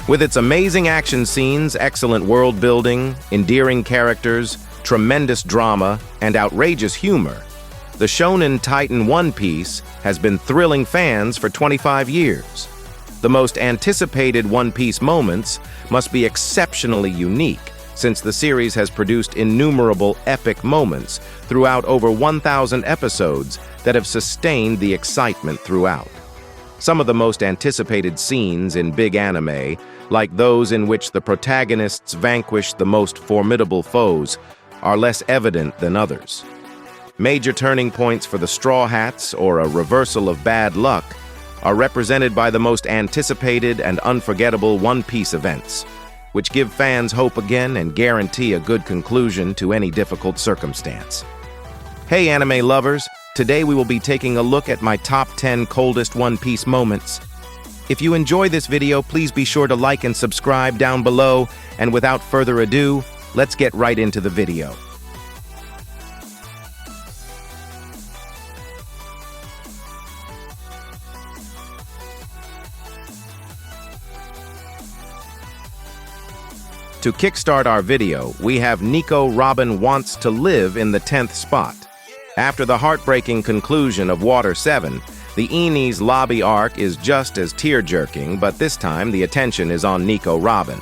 With its amazing action scenes, excellent world building, endearing characters, tremendous drama, and outrageous humor, the shonen titan One Piece has been thrilling fans for 25 years. The most anticipated One Piece moments must be exceptionally unique, since the series has produced innumerable epic moments throughout over 1,000 episodes that have sustained the excitement throughout. Some of the most anticipated scenes in big anime, like those in which the protagonists vanquish the most formidable foes, are less evident than others. Major turning points for the Straw Hats, or a reversal of bad luck, are represented by the most anticipated and unforgettable One Piece events, which give fans hope again and guarantee a good conclusion to any difficult circumstance. Hey anime lovers, today we will be taking a look at my top 10 coldest One Piece moments. If you enjoy this video, please be sure to like and subscribe down below, and without further ado, let's get right into the video. To kickstart our video, we have Nico Robin Wants to Live in the 10th spot. After the heartbreaking conclusion of Water 7, the Enies lobby arc is just as tear-jerking, but this time the attention is on Nico Robin.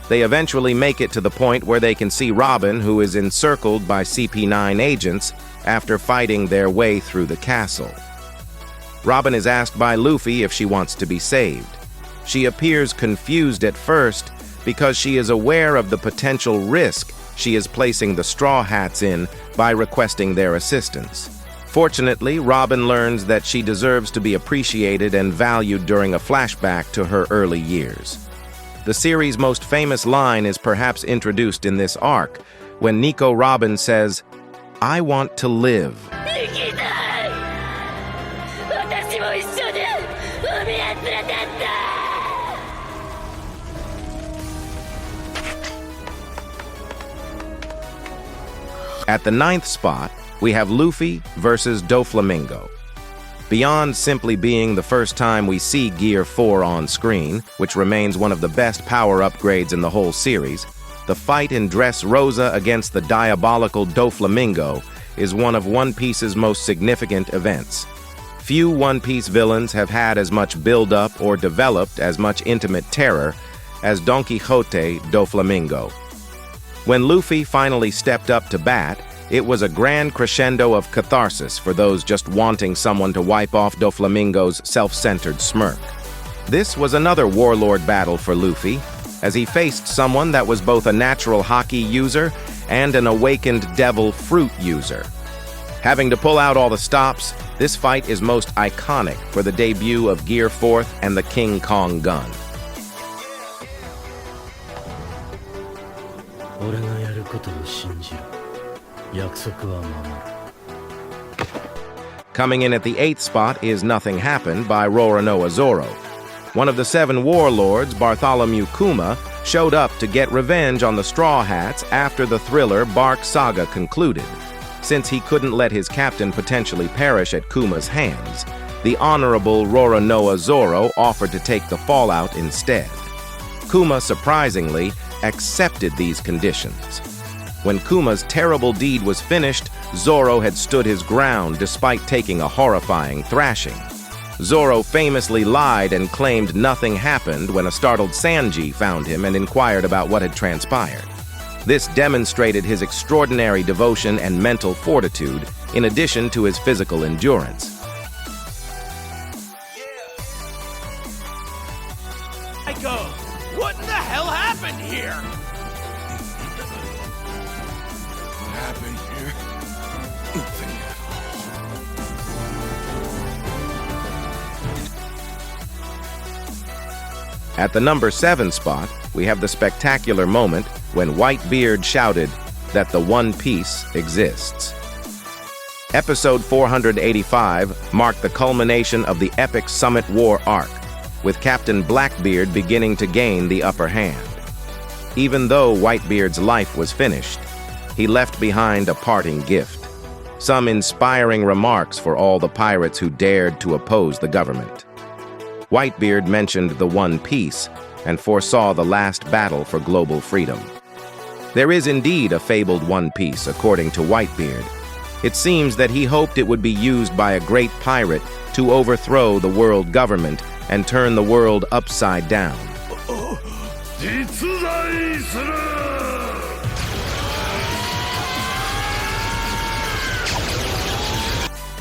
They eventually make it to the point where they can see Robin, who is encircled by CP9 agents, after fighting their way through the castle. Robin is asked by Luffy if she wants to be saved. She appears confused at first because she is aware of the potential risk she is placing the Straw Hats in by requesting their assistance. Fortunately, Robin learns that she deserves to be appreciated and valued during a flashback to her early years. The series' most famous line is perhaps introduced in this arc, when Nico Robin says, "I want to live." At the 9th spot, we have Luffy versus Doflamingo. Beyond simply being the first time we see Gear 4 on screen, which remains one of the best power upgrades in the whole series, the fight in Dressrosa against the diabolical Doflamingo is one of One Piece's most significant events. Few One Piece villains have had as much build-up or developed as much intimate terror as Don Quixote Doflamingo. When Luffy finally stepped up to bat, it was a grand crescendo of catharsis for those just wanting someone to wipe off Doflamingo's self-centered smirk. This was another warlord battle for Luffy, as he faced someone that was both a natural hockey user and an awakened devil fruit user. Having to pull out all the stops, this fight is most iconic for the debut of Gear 4 and the King Kong gun. Coming in at the 8th spot is Nothing Happened by Roronoa Zoro. One of the 7 warlords, Bartholomew Kuma, showed up to get revenge on the Straw Hats after the thriller Bark Saga concluded. Since he couldn't let his captain potentially perish at Kuma's hands, the honorable Roronoa Zoro offered to take the fallout instead. Kuma, surprisingly, accepted these conditions. When Kuma's terrible deed was finished, Zoro had stood his ground despite taking a horrifying thrashing. Zoro famously lied and claimed nothing happened when a startled Sanji found him and inquired about what had transpired. This demonstrated his extraordinary devotion and mental fortitude, in addition to his physical endurance. Nico, what in the hell happened here? What happened here? Nothing at all. At the number 7 spot, we have the spectacular moment when BlackBeard shouted that the One Piece exists. Episode 485 marked the culmination of the epic Summit War arc, with Captain BlackBeard beginning to gain the upper hand. Even though BlackBeard's life was finished, he left behind a parting gift, some inspiring remarks for all the pirates who dared to oppose the government. Whitebeard mentioned the One Piece and foresaw the last battle for global freedom. There is indeed a fabled One Piece, according to Whitebeard. It seems that he hoped it would be used by a great pirate to overthrow the world government and turn the world upside down.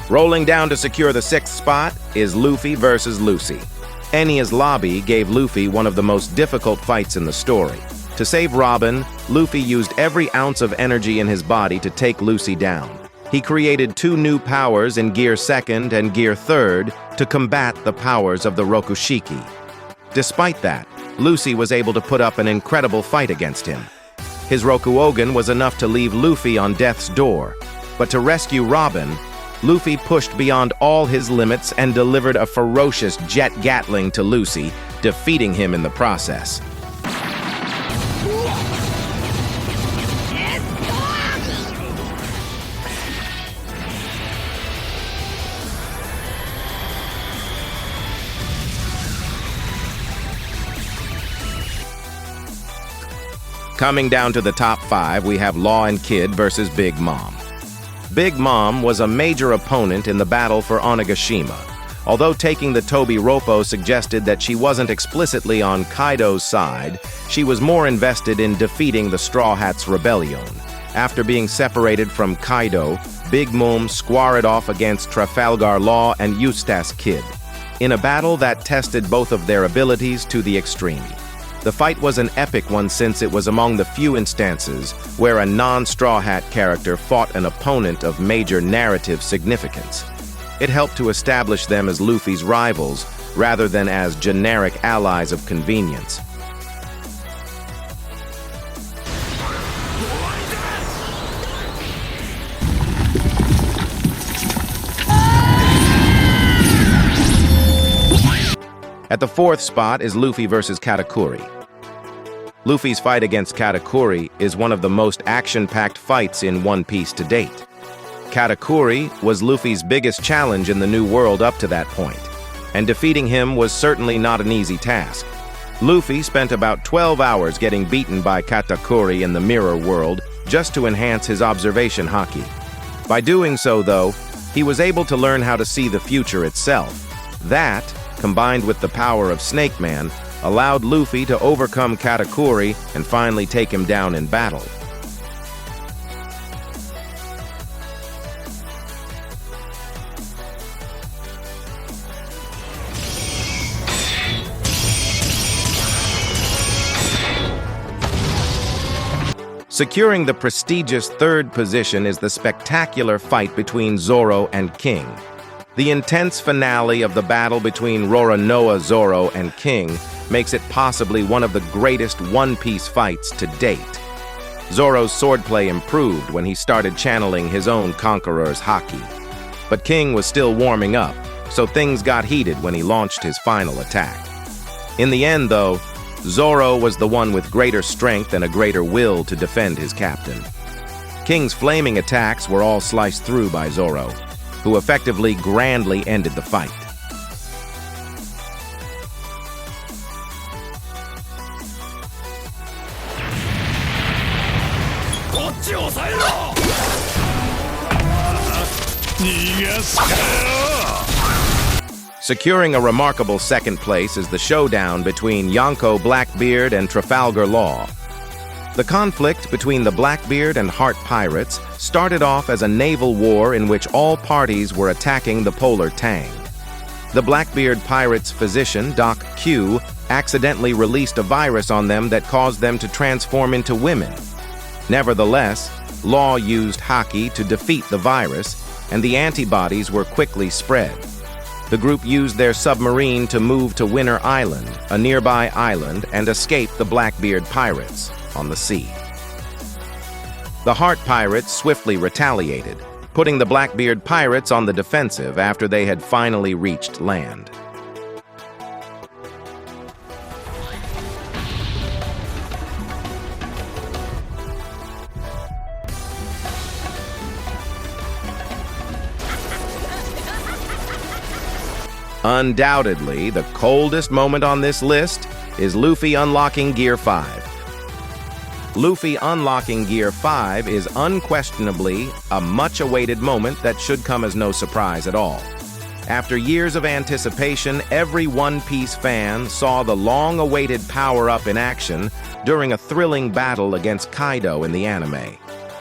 Rolling down to secure the 6th spot is Luffy versus Luci. Enia's lobby gave Luffy one of the most difficult fights in the story. To save Robin, Luffy used every ounce of energy in his body to take Luci down. He created 2 new powers in Gear 2nd and Gear 3rd to combat the powers of the Rokushiki. Despite that, Luci was able to put up an incredible fight against him. His Rokuogen was enough to leave Luffy on death's door, but to rescue Robin, Luffy pushed beyond all his limits and delivered a ferocious jet gatling to Luci, defeating him in the process. Coming down to the top 5, we have Law and Kid versus Big Mom. Big Mom was a major opponent in the battle for Onigashima. Although taking the Toby Roppo suggested that she wasn't explicitly on Kaido's side, she was more invested in defeating the Straw Hats' rebellion. After being separated from Kaido, Big Mom squared off against Trafalgar Law and Eustace Kid, in a battle that tested both of their abilities to the extreme. The fight was an epic one since it was among the few instances where a non-Straw Hat character fought an opponent of major narrative significance. It helped to establish them as Luffy's rivals rather than as generic allies of convenience. At the 4th spot is Luffy versus Katakuri. Luffy's fight against Katakuri is one of the most action-packed fights in One Piece to date. Katakuri was Luffy's biggest challenge in the New World up to that point, and defeating him was certainly not an easy task. Luffy spent about 12 hours getting beaten by Katakuri in the Mirror World just to enhance his observation haki. By doing so, though, he was able to learn how to see the future itself. That, combined with the power of Snake Man, allowed Luffy to overcome Katakuri and finally take him down in battle. Securing the prestigious 3rd position is the spectacular fight between Zoro and King. The intense finale of the battle between Roronoa Zoro and King makes it possibly one of the greatest One Piece fights to date. Zoro's swordplay improved when he started channeling his own Conqueror's haki. But King was still warming up, so things got heated when he launched his final attack. In the end, though, Zoro was the one with greater strength and a greater will to defend his captain. King's flaming attacks were all sliced through by Zoro, who effectively grandly ended the fight. Securing a remarkable 2nd place is the showdown between Yonko Blackbeard and Trafalgar Law. The conflict between the Blackbeard and Heart Pirates started off as a naval war in which all parties were attacking the Polar Tang. The Blackbeard pirates' physician, Doc Q, accidentally released a virus on them that caused them to transform into women. Nevertheless, Law used haki to defeat the virus, and the antibodies were quickly spread. The group used their submarine to move to Winter Island, a nearby island, and escape the Blackbeard pirates on the sea. The Heart Pirates swiftly retaliated, putting the Blackbeard pirates on the defensive after they had finally reached land. Undoubtedly, the coldest moment on this list is Luffy unlocking Gear 5. Luffy unlocking Gear 5 is unquestionably a much-awaited moment that should come as no surprise at all. After years of anticipation, every One Piece fan saw the long-awaited power-up in action during a thrilling battle against Kaido in the anime.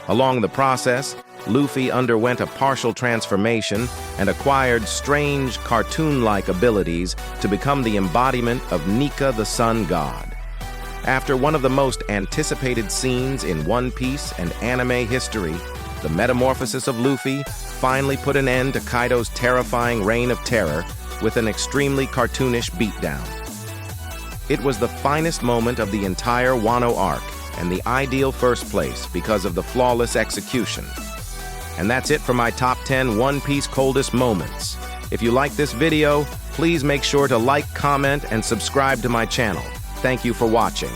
Along the process, Luffy underwent a partial transformation and acquired strange, cartoon-like abilities to become the embodiment of Nico the Sun God. After one of the most anticipated scenes in One Piece and anime history, the metamorphosis of Luffy finally put an end to Kaido's terrifying reign of terror with an extremely cartoonish beatdown. It was the finest moment of the entire Wano arc and the ideal first place because of the flawless execution. And that's it for my top 10 One Piece coldest moments. If you like this video, please make sure to like, comment, and subscribe to my channel. Thank you for watching.